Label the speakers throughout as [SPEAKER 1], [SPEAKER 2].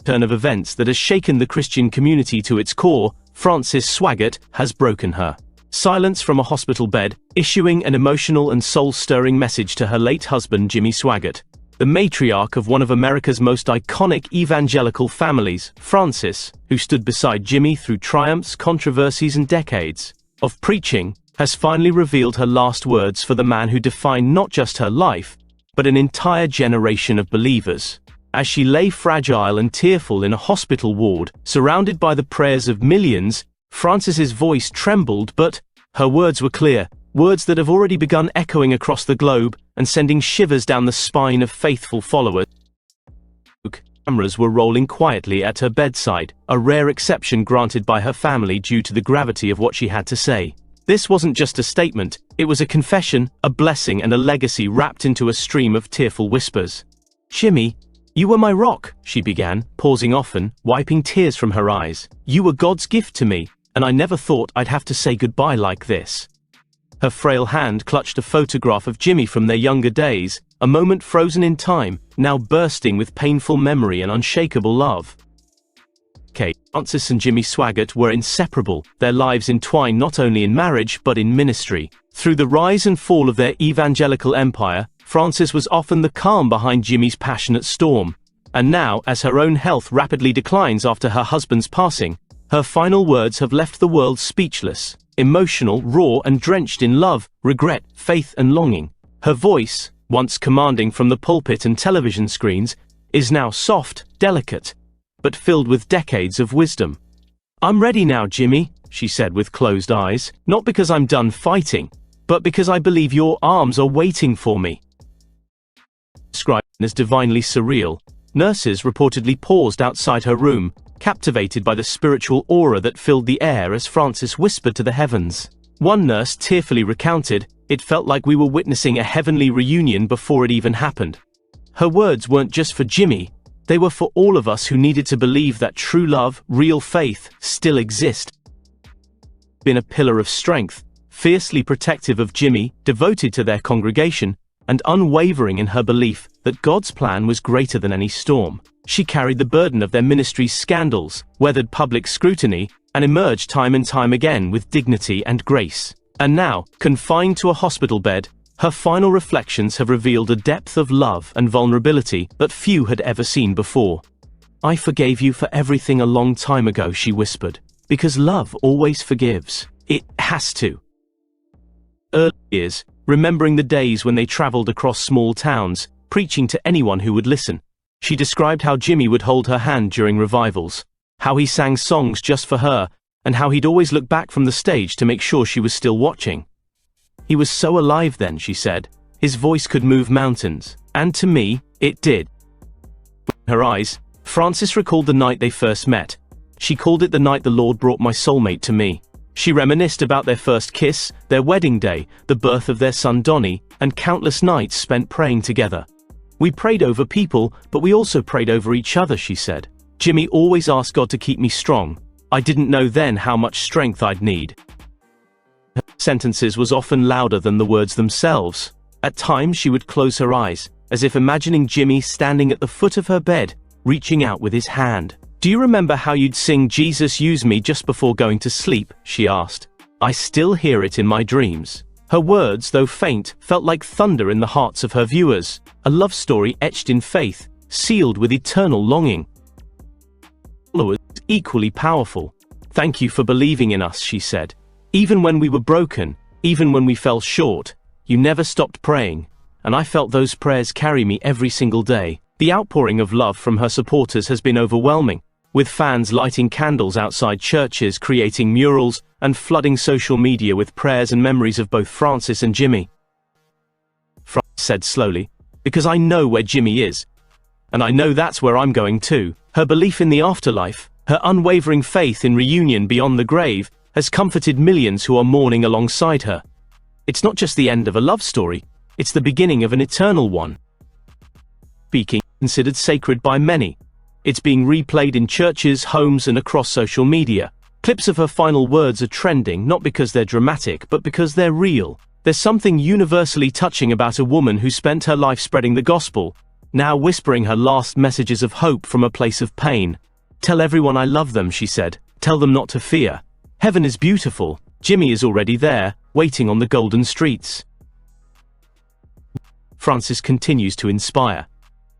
[SPEAKER 1] turn of events that has shaken the Christian community to its core, Frances Swaggart, has broken her silence from a hospital bed, issuing an emotional and soul-stirring message to her late husband Jimmy Swaggart. The matriarch of one of America's most iconic evangelical families, Frances, who stood beside Jimmy through triumphs, controversies and decades of preaching, has finally revealed her last words for the man who defined not just her life, but an entire generation of believers. As she lay fragile and tearful in a hospital ward, surrounded by the prayers of millions, Frances's voice trembled, but her words were clear, words that have already begun echoing across the globe and sending shivers down the spine of faithful followers. Cameras were rolling quietly at her bedside, a rare exception granted by her family due to the gravity of what she had to say. This wasn't just a statement, it was a confession, a blessing and a legacy wrapped into a stream of tearful whispers. "Jimmy, you were my rock," she began, pausing often, wiping tears from her eyes. "You were God's gift to me, and I never thought I'd have to say goodbye like this." Her frail hand clutched a photograph of Jimmy from their younger days, a moment frozen in time, now bursting with painful memory and unshakable love. Frances and Jimmy Swaggart were inseparable, their lives entwined not only in marriage but in ministry. Through the rise and fall of their evangelical empire, Frances was often the calm behind Jimmy's passionate storm. And now, as her own health rapidly declines after her husband's passing, her final words have left the world speechless, emotional, raw and drenched in love, regret, faith and longing. Her voice, once commanding from the pulpit and television screens, is now soft, delicate, but filled with decades of wisdom. "I'm ready now, Jimmy," she said with closed eyes, "not because I'm done fighting, but because I believe your arms are waiting for me." Described as divinely surreal, nurses reportedly paused outside her room, captivated by the spiritual aura that filled the air as Frances whispered to the heavens. One nurse tearfully recounted, "It felt like we were witnessing a heavenly reunion before it even happened." Her words weren't just for Jimmy, they were for all of us who needed to believe that true love, real faith, still exist. Been a pillar of strength, fiercely protective of Jimmy, devoted to their congregation, and unwavering in her belief that God's plan was greater than any storm. She carried the burden of their ministry's scandals, weathered public scrutiny, and emerged time and time again with dignity and grace. And now, confined to a hospital bed, her final reflections have revealed a depth of love and vulnerability that few had ever seen before. "I forgave you for everything a long time ago," she whispered, "because love always forgives. It has to." Early years, remembering the days when they traveled across small towns, preaching to anyone who would listen. She described how Jimmy would hold her hand during revivals, how he sang songs just for her, and how he'd always look back from the stage to make sure she was still watching. "He was so alive then," she said. "His voice could move mountains. And to me, it did." In her eyes, Frances recalled the night they first met. She called it the night the Lord brought my soulmate to me. She reminisced about their first kiss, their wedding day, the birth of their son Donnie, and countless nights spent praying together. "We prayed over people, but we also prayed over each other," she said. "Jimmy always asked God to keep me strong. I didn't know then how much strength I'd need." Her sentences was often louder than the words themselves. At times she would close her eyes, as if imagining Jimmy standing at the foot of her bed, reaching out with his hand. "Do you remember how you'd sing 'Jesus Use Me' just before going to sleep?" she asked. "I still hear it in my dreams." Her words, though faint, felt like thunder in the hearts of her viewers, a love story etched in faith, sealed with eternal longing. Followers equally powerful. "Thank you for believing in us," she said. "Even when we were broken, even when we fell short, you never stopped praying, and I felt those prayers carry me every single day." The outpouring of love from her supporters has been overwhelming, with fans lighting candles outside churches, creating murals, and flooding social media with prayers and memories of both Frances and Jimmy. Frances said slowly, "Because I know where Jimmy is, and I know that's where I'm going too." Her belief in the afterlife, her unwavering faith in reunion beyond the grave, has comforted millions who are mourning alongside her. It's not just the end of a love story, it's the beginning of an eternal one. Speaking, considered sacred by many. It's being replayed in churches, homes, and across social media. Clips of her final words are trending not because they're dramatic, but because they're real. There's something universally touching about a woman who spent her life spreading the gospel, now whispering her last messages of hope from a place of pain. "Tell everyone I love them," she said. "Tell them not to fear. Heaven is beautiful. Jimmy is already there, waiting on the golden streets." Frances continues to inspire.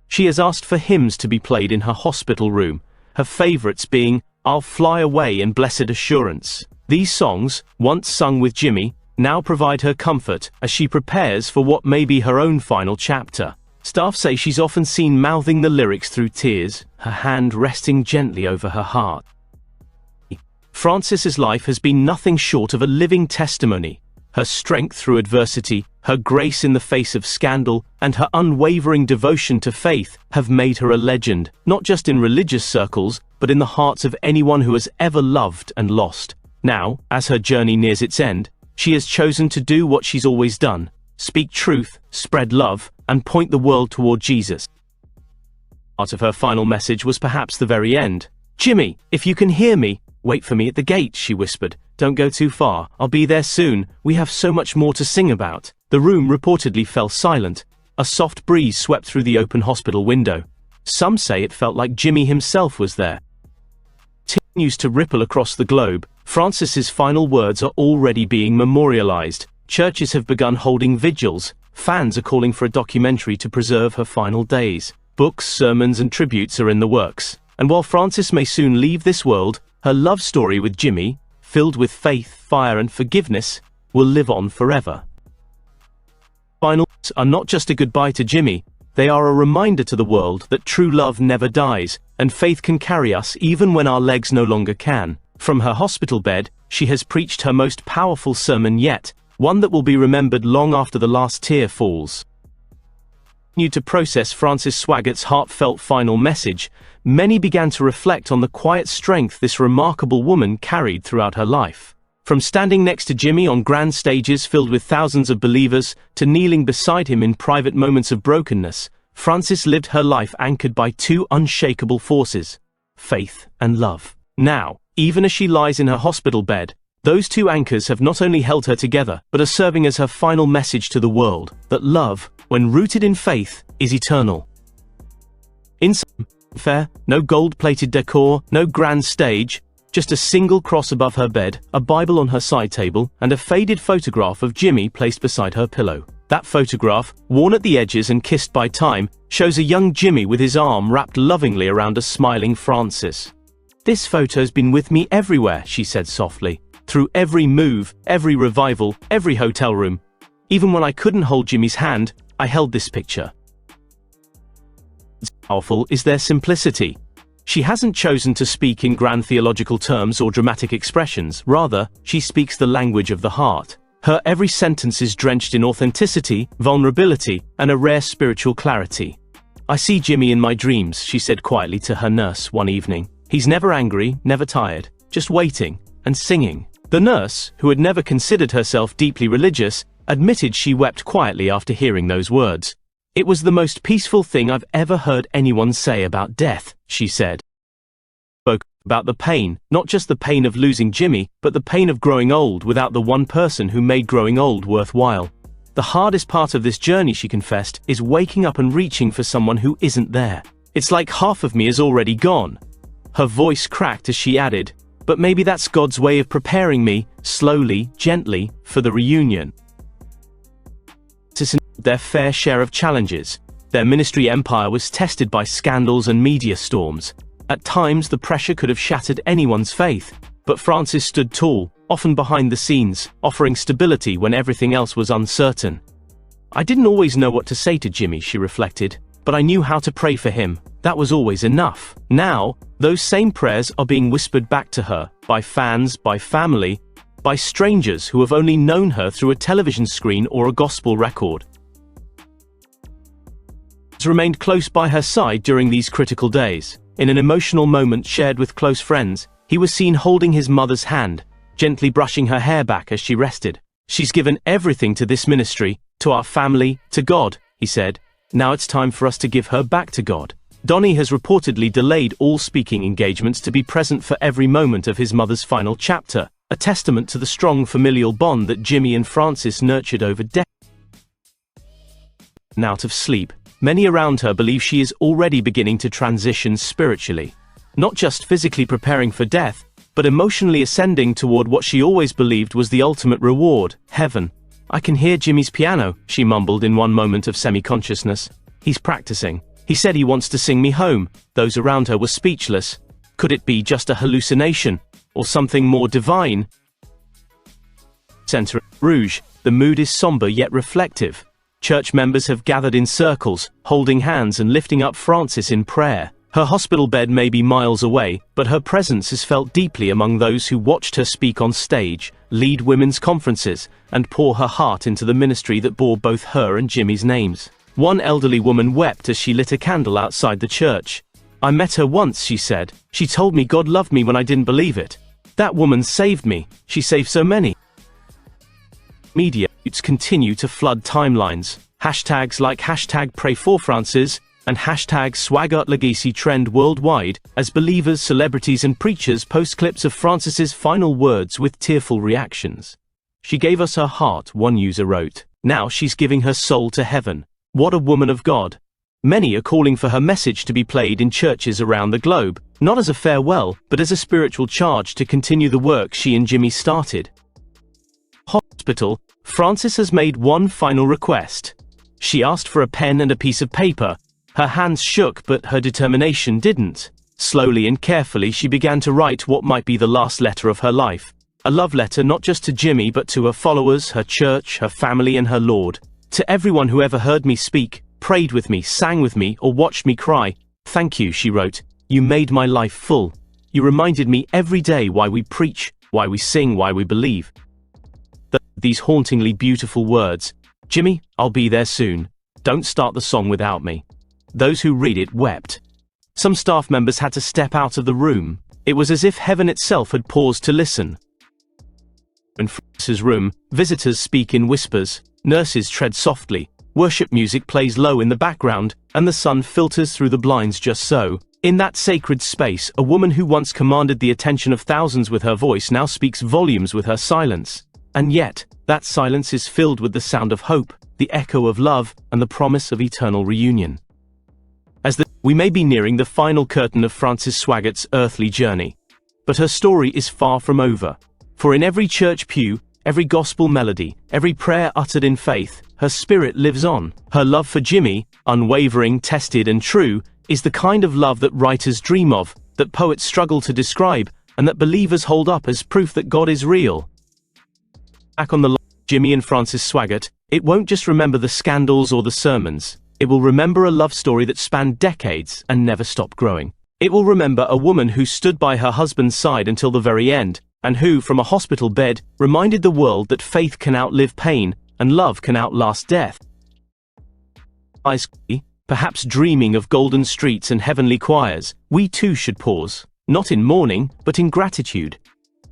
[SPEAKER 1] She has asked for hymns to be played in her hospital room, her favorites being "I'll Fly Away" and "Blessed Assurance." These songs, once sung with Jimmy, now provide her comfort as she prepares for what may be her own final chapter. Staff say she's often seen mouthing the lyrics through tears, her hand resting gently over her heart. Frances's life has been nothing short of a living testimony. Her strength through adversity, her grace in the face of scandal, and her unwavering devotion to faith have made her a legend, not just in religious circles, but in the hearts of anyone who has ever loved and lost. Now, as her journey nears its end, she has chosen to do what she's always done: speak truth, spread love, and point the world toward Jesus. Part of her final message was perhaps the very end. "Jimmy, if you can hear me, wait for me at the gate," she whispered. "Don't go too far, I'll be there soon, we have so much more to sing about." The room reportedly fell silent. A soft breeze swept through the open hospital window. Some say it felt like Jimmy himself was there. Continues to ripple across the globe. Frances's final words are already being memorialized. Churches have begun holding vigils. Fans are calling for a documentary to preserve her final days. Books, sermons, and tributes are in the works. And while Frances may soon leave this world, her love story with Jimmy, filled with faith, fire, and forgiveness, will live on forever. Finals are not just a goodbye to Jimmy, they are a reminder to the world that true love never dies, and faith can carry us even when our legs no longer can. From her hospital bed, she has preached her most powerful sermon yet, one that will be remembered long after the last tear falls. Continued to process Frances Swaggart's heartfelt final message, many began to reflect on the quiet strength this remarkable woman carried throughout her life. From standing next to Jimmy on grand stages filled with thousands of believers, to kneeling beside him in private moments of brokenness, Frances lived her life anchored by two unshakable forces: faith and love. Now, even as she lies in her hospital bed, those two anchors have not only held her together, but are serving as her final message to the world, that love, when rooted in faith, is eternal. In some fair, no gold-plated decor, no grand stage, just a single cross above her bed, a Bible on her side table, and a faded photograph of Jimmy placed beside her pillow. That photograph, worn at the edges and kissed by time, shows a young Jimmy with his arm wrapped lovingly around a smiling Frances. "This photo's been with me everywhere," she said softly. "Through every move, every revival, every hotel room. Even when I couldn't hold Jimmy's hand, I held this picture." Powerful is their simplicity. She hasn't chosen to speak in grand theological terms or dramatic expressions, rather, she speaks the language of the heart. Her every sentence is drenched in authenticity, vulnerability, and a rare spiritual clarity. "I see Jimmy in my dreams," she said quietly to her nurse one evening. "He's never angry, never tired, just waiting, and singing." The nurse, who had never considered herself deeply religious, admitted she wept quietly after hearing those words. "It was the most peaceful thing I've ever heard anyone say about death," she said. Spoke about the pain, not just the pain of losing Jimmy, but the pain of growing old without the one person who made growing old worthwhile. "The hardest part of this journey," she confessed, "is waking up and reaching for someone who isn't there. It's like half of me is already gone." Her voice cracked as she added, "But maybe that's God's way of preparing me, slowly, gently, for the reunion." Their fair share of challenges. Their ministry empire was tested by scandals and media storms. At times the pressure could have shattered anyone's faith, but Frances stood tall, often behind the scenes, offering stability when everything else was uncertain. "I didn't always know what to say to Jimmy," she reflected, "but I knew how to pray for him. That was always enough." Now, those same prayers are being whispered back to her, by fans, by family, by strangers who have only known her through a television screen or a gospel record. Remained close by her side during these critical days. In an emotional moment shared with close friends, he was seen holding his mother's hand, gently brushing her hair back as she rested. "She's given everything to this ministry, to our family, to God," he said. "Now it's time for us to give her back to God." Donnie has reportedly delayed all speaking engagements to be present for every moment of his mother's final chapter, a testament to the strong familial bond that Jimmy and Frances nurtured over decades. Out of sleep, many around her believe she is already beginning to transition spiritually. Not just physically preparing for death, but emotionally ascending toward what she always believed was the ultimate reward, heaven. "I can hear Jimmy's piano," she mumbled in one moment of semi-consciousness. "He's practicing. He said he wants to sing me home." Those around her were speechless. Could it be just a hallucination, or something more divine? Center Rouge, the mood is somber yet reflective. Church members have gathered in circles, holding hands and lifting up Frances in prayer. Her hospital bed may be miles away, but her presence is felt deeply among those who watched her speak on stage, lead women's conferences, and pour her heart into the ministry that bore both her and Jimmy's names. One elderly woman wept as she lit a candle outside the church. "I met her once," she said. "She told me God loved me when I didn't believe it. That woman saved me. She saved so many." Media continue to flood timelines. Hashtags like #PrayForFrancis and #Swaggart trend worldwide, as believers, celebrities and preachers post clips of Frances's final words with tearful reactions. "She gave us her heart," one user wrote. "Now she's giving her soul to heaven. What a woman of God." Many are calling for her message to be played in churches around the globe, not as a farewell, but as a spiritual charge to continue the work she and Jimmy started. Hospital, Frances has made one final request. She asked for a pen and a piece of paper. Her hands shook, but her determination didn't. Slowly and carefully she began to write what might be the last letter of her life. A love letter not just to Jimmy but to her followers, her church, her family and her Lord. "To everyone who ever heard me speak, prayed with me, sang with me, or watched me cry, thank you," she wrote. "You made my life full. You reminded me every day why we preach, why we sing, why we believe." These hauntingly beautiful words. "Jimmy, I'll be there soon. Don't start the song without me." Those who read it wept. Some staff members had to step out of the room. It was as if heaven itself had paused to listen. In Frances' room, visitors speak in whispers, nurses tread softly, worship music plays low in the background, and the sun filters through the blinds just so. In that sacred space, a woman who once commanded the attention of thousands with her voice now speaks volumes with her silence. And yet, that silence is filled with the sound of hope, the echo of love, and the promise of eternal reunion. We may be nearing the final curtain of Frances Swaggart's earthly journey. But her story is far from over. For in every church pew, every gospel melody, every prayer uttered in faith, her spirit lives on. Her love for Jimmy, unwavering, tested and true, is the kind of love that writers dream of, that poets struggle to describe, and that believers hold up as proof that God is real. Back on the line, Jimmy and Frances Swaggart, it won't just remember the scandals or the sermons. It will remember a love story that spanned decades and never stopped growing. It will remember a woman who stood by her husband's side until the very end, and who, from a hospital bed, reminded the world that faith can outlive pain, and love can outlast death. Perhaps dreaming of golden streets and heavenly choirs, we too should pause, not in mourning, but in gratitude.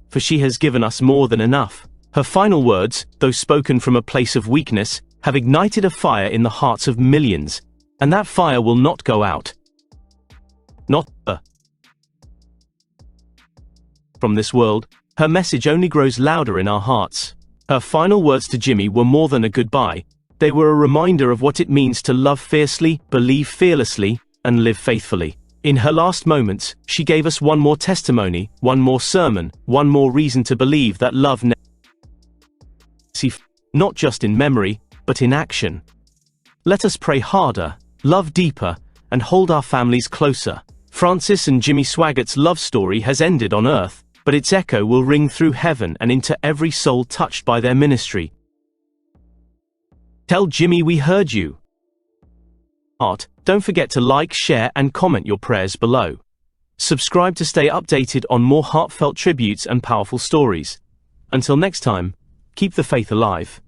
[SPEAKER 1] For she has given us more than enough. Her final words, though spoken from a place of weakness, have ignited a fire in the hearts of millions, and that fire will not go out. Not from this world. Her message only grows louder in our hearts. Her final words to Jimmy were more than a goodbye. They were a reminder of what it means to love fiercely, believe fearlessly, and live faithfully. In her last moments, she gave us one more testimony, one more sermon, one more reason to believe that love not just in memory, but in action. Let us pray harder, love deeper, and hold our families closer. Frances and Jimmy Swaggart's love story has ended on earth, but its echo will ring through heaven and into every soul touched by their ministry. Tell Jimmy we heard you. Don't forget to like, share, and comment your prayers below. Subscribe to stay updated on more heartfelt tributes and powerful stories. Until next time, keep the faith alive.